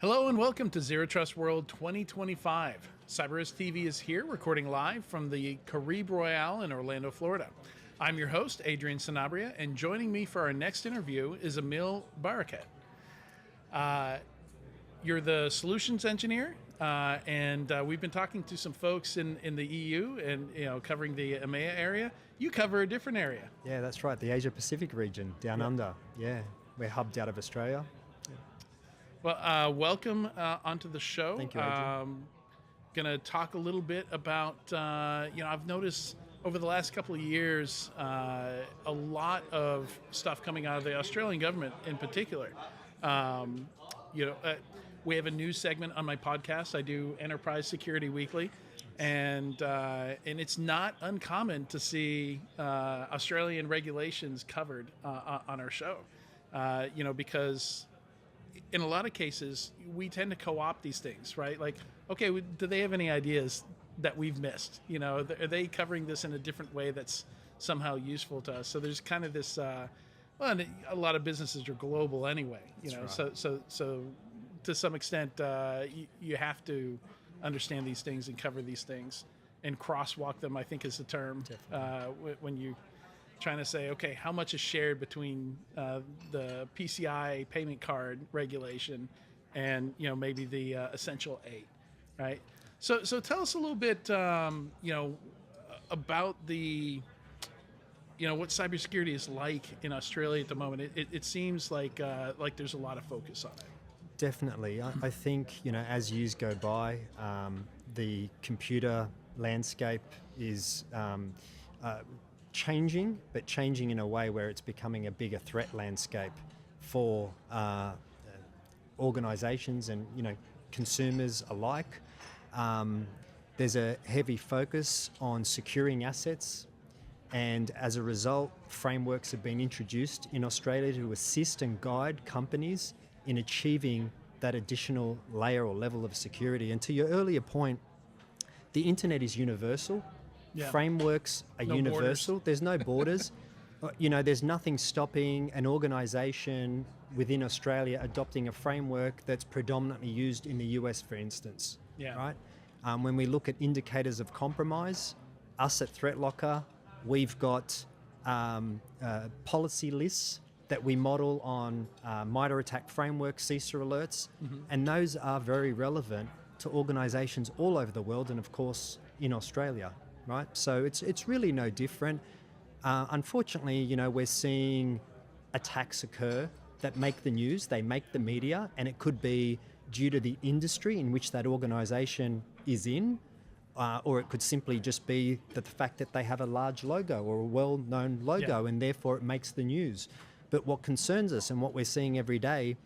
Hello and welcome to Zero Trust World 2025. Cybersecurity TV is here, recording live from the Caribe Royale in Orlando, Florida. I'm your host, Adrian Sanabria, and joining me for our next interview is Emile Barakat. You're the solutions engineer, and we've been talking to some folks in the EU and covering the EMEA area. You cover a different area. Yeah, that's right. The Asia Pacific region, down under. Yeah, we're hubbed out of Australia. Well, welcome onto the show. Thank you, Adrian. Going to talk a little bit about, I've noticed over the last couple of years a lot of stuff coming out of the Australian government in particular. We have a news segment on my podcast. I do Enterprise Security Weekly, and it's not uncommon to see Australian regulations covered on our show. Because in a lot of cases, we tend to co-opt these things, right? Like, okay, do they have any ideas that we've missed? Are they covering this in a different way that's somehow useful to us? So there's kind of this, a lot of businesses are global anyway, Right. So to some extent, you have to understand these things and cover these things and crosswalk them, I think is the term, when you trying to say, okay, how much is shared between the PCI payment card regulation and maybe the Essential 8, right? So tell us a little bit, about the what cybersecurity is like in Australia at the moment. It seems like there's a lot of focus on it. Definitely. I think, as years go by, the computer landscape is changing, but changing in a way where it's becoming a bigger threat landscape for organizations and consumers alike. There's a heavy focus on securing assets, and as a result, frameworks have been introduced in Australia to assist and guide companies in achieving that additional layer or level of security. And to your earlier point, the internet is universal. Yeah. Frameworks are universal. Borders. There's no borders. There's nothing stopping an organisation within Australia adopting a framework that's predominantly used in the US, for instance. Yeah. Right? When we look at indicators of compromise, us at ThreatLocker, we've got policy lists that we model on MITRE ATT&CK framework, CISA alerts, and those are very relevant to organisations all over the world and, of course, in Australia. Right, so it's really no different. Unfortunately, we're seeing attacks occur that make the news, they make the media, and it could be due to the industry in which that organisation is in, or it could simply just be the fact that they have a large logo or a well-known logo, and therefore it makes the news. But what concerns us and what we're seeing every day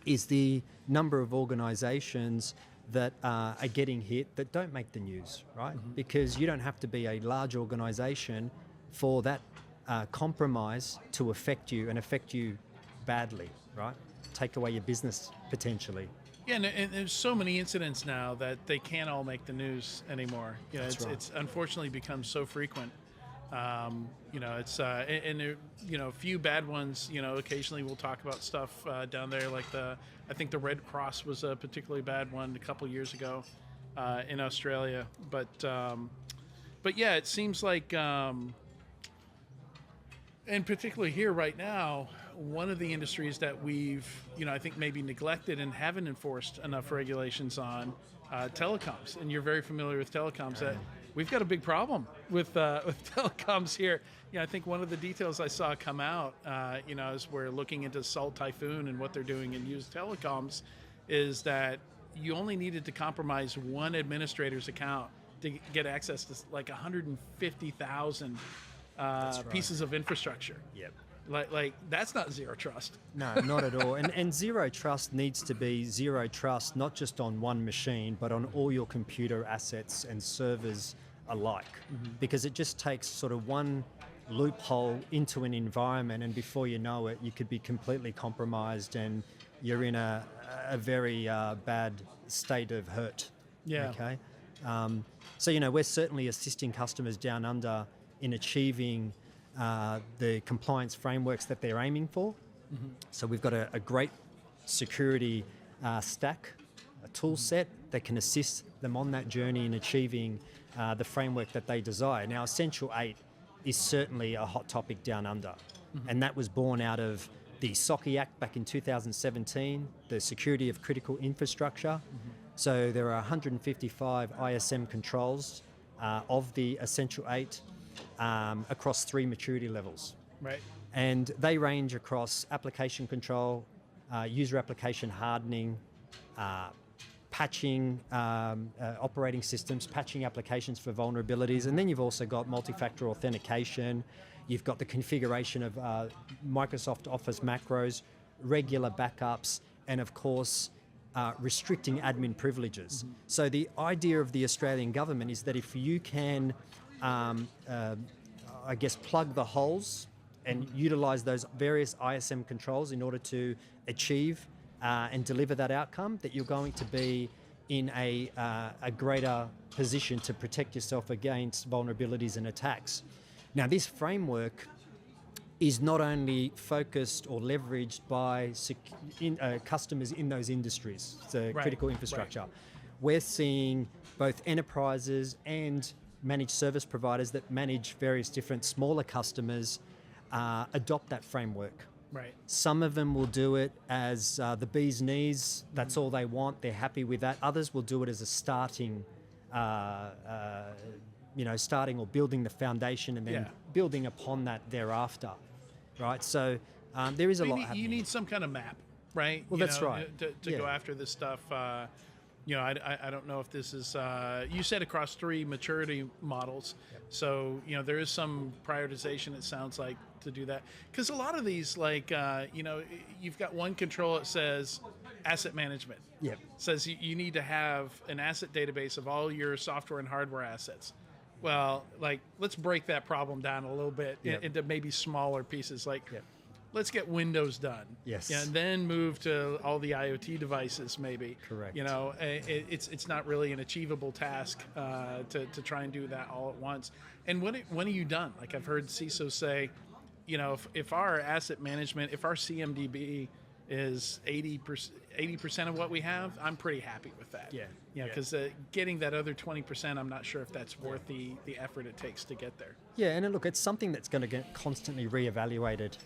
is the number of organisations that are getting hit that don't make the news, right? Because you don't have to be a large organisation for that compromise to affect you and affect you badly, right? Take away your business potentially. Yeah, and there's so many incidents now that they can't all make the news anymore. It's unfortunately become so frequent. It's and there, a few bad ones. Occasionally we'll talk about stuff down there, like I think the Red Cross was a particularly bad one a couple years ago in Australia. But yeah, it seems like, and particularly here right now, one of the industries that we've I think maybe neglected and haven't enforced enough regulations on, telecoms. And you're very familiar with telecoms. That we've got a big problem with telecoms here. I think one of the details I saw come out, as we're looking into Salt Typhoon and what they're doing in used telecoms, is that you only needed to compromise one administrator's account to get access to like 150,000 pieces of infrastructure. Yep. Like that's not zero trust. No, not at all. And zero trust needs to be zero trust, not just on one machine, but on all your computer assets and servers alike. Because it just takes sort of one loophole into an environment, and before you know it, you could be completely compromised and you're in a very bad state of hurt. Yeah. Okay. So, we're certainly assisting customers down under in achieving the compliance frameworks that they're aiming for. So we've got a great security stack, a tool set that can assist them on that journey in achieving the framework that they desire. Now, Essential 8 is certainly a hot topic down under, and that was born out of the SOCI Act back in 2017, the Security of Critical Infrastructure. So there are 155 ISM controls of the Essential 8 across 3 maturity levels. Right. And they range across application control, user application hardening, patching operating systems, patching applications for vulnerabilities, and then you've also got multi-factor authentication, you've got the configuration of Microsoft Office macros, regular backups, and of course restricting admin privileges. So the idea of the Australian government is that if you can, I guess, plug the holes and utilize those various ISM controls in order to achieve and deliver that outcome, that you're going to be in a greater position to protect yourself against vulnerabilities and attacks. Now, this framework is not only focused or leveraged by customers in those industries, the critical infrastructure. Right. We're seeing both enterprises and managed service providers that manage various different smaller customers adopt that framework. Right. Some of them will do it as the bee's knees. That's all they want. They're happy with that. Others will do it as a starting starting or building the foundation and then building upon that thereafter, right? So there is a lot happening. You need some kind of map, right? Well, that's right. To go after this stuff. I don't know if this is, you said across 3 maturity models. Yep. So, there is some prioritization, it sounds like, to do that. Because a lot of these, you've got one control that says asset management. Yep. Says you need to have an asset database of all your software and hardware assets. Well, let's break that problem down a little bit into maybe smaller pieces. Let's get Windows done. Yes. And then move to all the IoT devices, maybe. Correct. It's not really an achievable task to try and do that all at once. And when are you done? Like I've heard CISOs say, if our asset management, if our CMDB is 80% of what we have, I'm pretty happy with that. Yeah. Because getting that other 20%, I'm not sure if that's worth the effort it takes to get there. Yeah, and look, it's something that's going to get constantly reevaluated,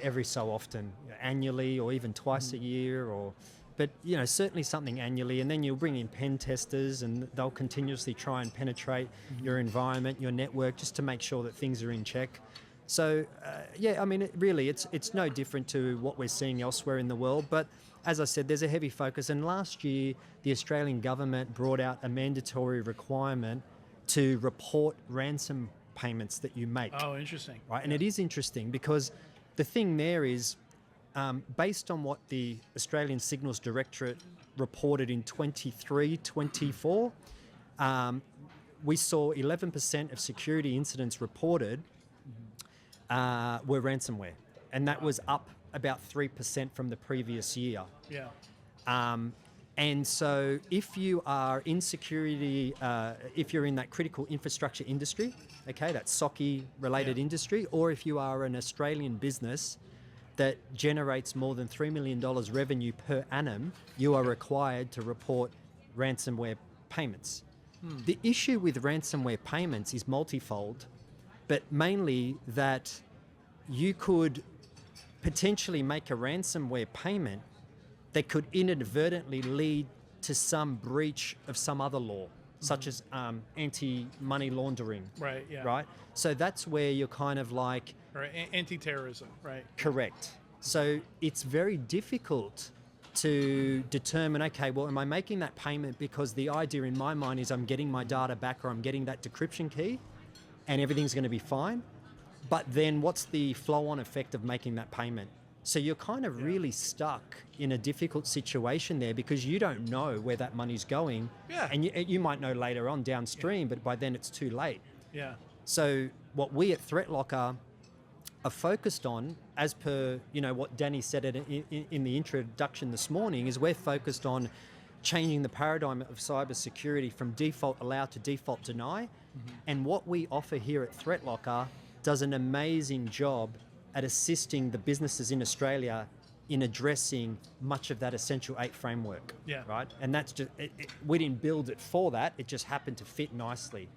every so often, annually or even twice a year, but certainly something annually. And then you'll bring in pen testers, and they'll continuously try and penetrate your environment, your network, just to make sure that things are in check. So, it's no different to what we're seeing elsewhere in the world. But as I said, there's a heavy focus. And last year, the Australian government brought out a mandatory requirement to report ransom payments that you make. Oh, interesting. Right, and it is interesting because the thing there is, based on what the Australian Signals Directorate reported in 23-24, we saw 11% of security incidents reported were ransomware, and that was up about 3% from the previous year. Yeah. And so if you are in security, if you're in that critical infrastructure industry, okay, that SOCI related industry, or if you are an Australian business that generates more than $3 million revenue per annum, you are required to report ransomware payments. The issue with ransomware payments is multifold, but mainly that you could potentially make a ransomware payment that could inadvertently lead to some breach of some other law, such as anti-money laundering. Right, yeah. Right? So that's where you're kind of like... Or anti-terrorism, right. Correct. So it's very difficult to determine, okay, well, am I making that payment because the idea in my mind is I'm getting my data back or I'm getting that decryption key and everything's going to be fine? But then what's the flow-on effect of making that payment? So you're kind of really stuck in a difficult situation there because you don't know where that money's going. Yeah. And you might know later on downstream, but by then it's too late. Yeah. So what we at ThreatLocker are focused on, as per what Danny said in the introduction this morning, is we're focused on changing the paradigm of cybersecurity from default allow to default deny. And what we offer here at ThreatLocker does an amazing job at assisting the businesses in Australia in addressing much of that Essential 8 framework. Yeah. Right? And that's just, we didn't build it for that. It just happened to fit nicely.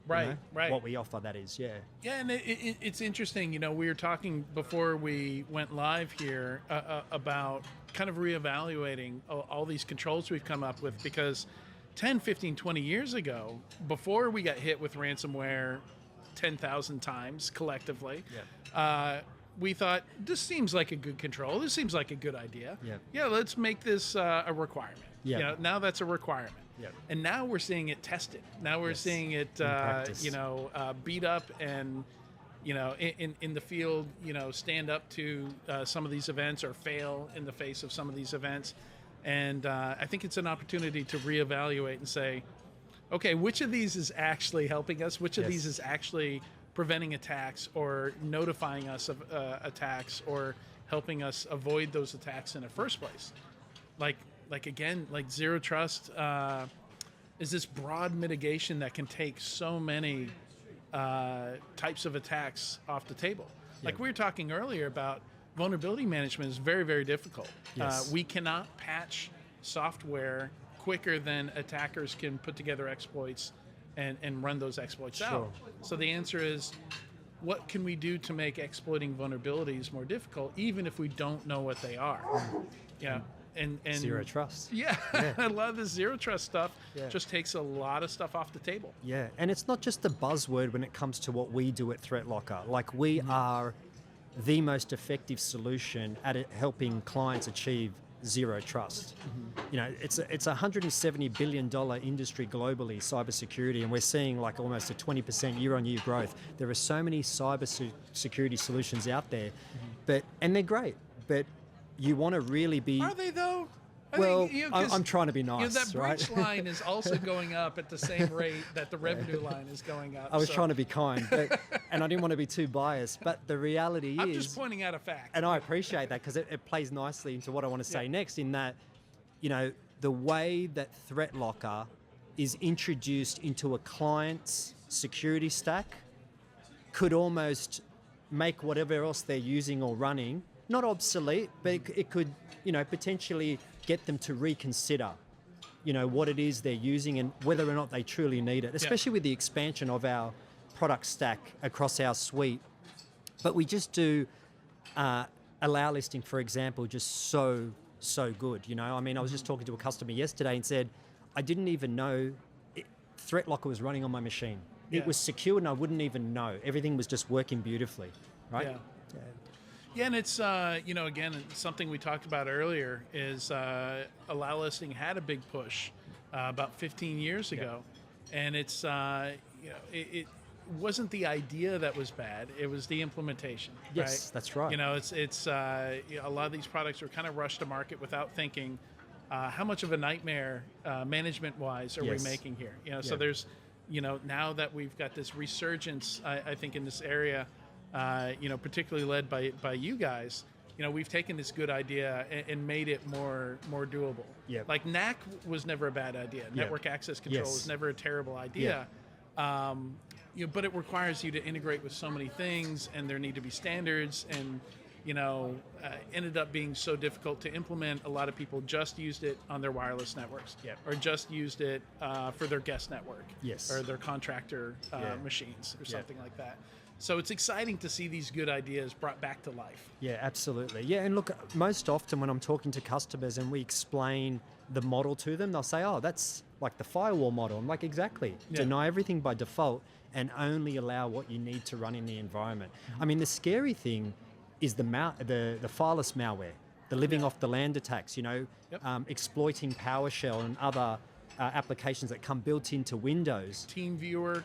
Right, right. What we offer, that is, yeah. Yeah, and it's interesting. We were talking before we went live here about kind of reevaluating all these controls we've come up with, because 10, 15, 20 years ago, before we got hit with ransomware 10,000 times collectively, we thought, this seems like a good control. This seems like a good idea. Yeah, let's make this a requirement. Yeah. Now that's a requirement. Yep. And now we're seeing it tested. Now we're seeing it, beat up and, in the field, stand up to some of these events or fail in the face of some of these events. And I think it's an opportunity to reevaluate and say, okay, which of these is actually helping us? Which of these is actually preventing attacks or notifying us of attacks or helping us avoid those attacks in the first place? Like Zero Trust is this broad mitigation that can take so many types of attacks off the table. Like we were talking earlier about, vulnerability management is very, very difficult. We cannot patch software quicker than attackers can put together exploits and run those exploits out. So the answer is, what can we do to make exploiting vulnerabilities more difficult, even if we don't know what they are? And Zero Trust. Yeah. A lot of this Zero Trust stuff just takes a lot of stuff off the table. Yeah, and it's not just a buzzword when it comes to what we do at ThreatLocker. Like, we are the most effective solution at helping clients achieve Zero Trust. It's a $170 billion industry globally, cybersecurity, and we're seeing like almost a 20% year-on-year growth. There are so many cybersecurity solutions out there, and they're great, but you want to really be... Are they though? I'm trying to be nice, that breach right? line is also going up at the same rate that the revenue line is going up. I was trying to be kind, and I didn't want to be too biased, but the reality I'm just pointing out a fact. And I appreciate that, because it plays nicely into what I want to say next, in that, the way that ThreatLocker is introduced into a client's security stack could almost make whatever else they're using or running not obsolete, but it could, potentially get them to reconsider, what it is they're using and whether or not they truly need it, especially with the expansion of our product stack across our suite. But we just do allow listing, for example, just so good. I was just talking to a customer yesterday and said, I didn't even know ThreatLocker was running on my machine. It was secure and I wouldn't even know. Everything was just working beautifully, right? Yeah, and it's, again, something we talked about earlier is allow listing had a big push about 15 years ago. And it's, it wasn't the idea that was bad, it was the implementation. Yes, right? That's right. It's a lot of these products were kind of rushed to market without thinking, how much of a nightmare management-wise are we making here? So there's, now that we've got this resurgence, I think, in this area, particularly led by you guys, we've taken this good idea and made it more doable. Like NAC was never a bad idea. Network access control was never a terrible idea. But it requires you to integrate with so many things, and there need to be standards, and ended up being so difficult to implement. A lot of people just used it on their wireless networks, or just used it for their guest network, or their contractor machines, or something like that. So it's exciting to see these good ideas brought back to life. Yeah, absolutely. Yeah, and look, most often when I'm talking to customers and we explain the model to them, they'll say, oh, that's like the firewall model. I'm like, exactly. Deny everything by default and only allow what you need to run in the environment. I mean, the scary thing is the fileless malware, the living off the land attacks, exploiting PowerShell and other applications that come built into Windows. TeamViewer.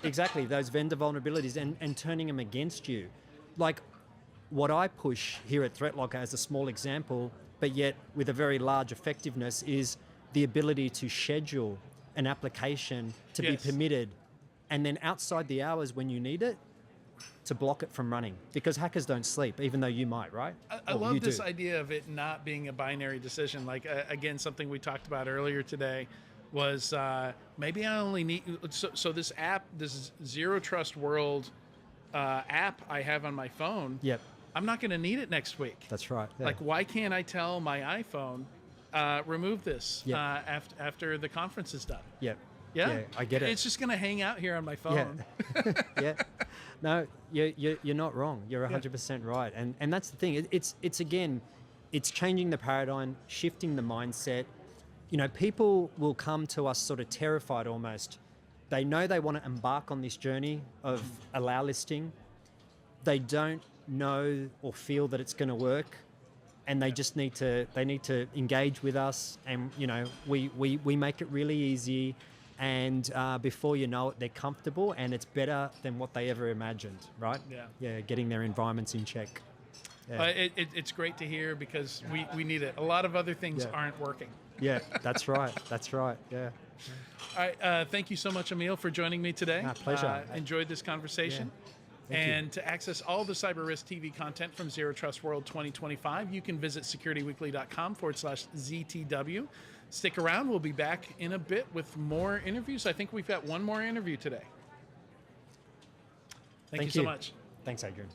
Exactly. Those vendor vulnerabilities and turning them against you. Like, what I push here at ThreatLocker as a small example, but yet with a very large effectiveness, is the ability to schedule an application to be permitted, and then outside the hours when you need it, to block it from running, because hackers don't sleep, even though you might, right? I love this idea of it not being a binary decision. Like, again, something we talked about earlier today was maybe I only need, so this app, this Zero Trust World app I have on my phone, I'm not going to need it next week. That's right. Yeah. Like, why can't I tell my iPhone, remove this after the conference is done? Yeah. Yeah, Yeah, I get it. It's just going to hang out here on my phone. Yeah. Yeah. No, you're not wrong. You're 100% right. And that's the thing. It's again, it's changing the paradigm, shifting the mindset. You know, people will come to us sort of terrified almost. They know they want to embark on this journey of allow listing. They don't know or feel that it's going to work. And they just need to engage with us. And, you know, we make it really easy. And before you know it, they're comfortable, and it's better than what they ever imagined, right? Yeah. Yeah, getting their environments in check. Yeah, It's great to hear, because we need it. A lot of other things aren't working. yeah, that's right. That's right. Yeah. All right. Thank you so much, Emile, for joining me today. Pleasure. Enjoyed this conversation. Thank you. And to access all the Cyber Risk TV content from Zero Trust World 2025, you can visit securityweekly.com/ZTW. Stick around. We'll be back in a bit with more interviews. I think we've got one more interview today. Thank you so much. Thanks, Adrian.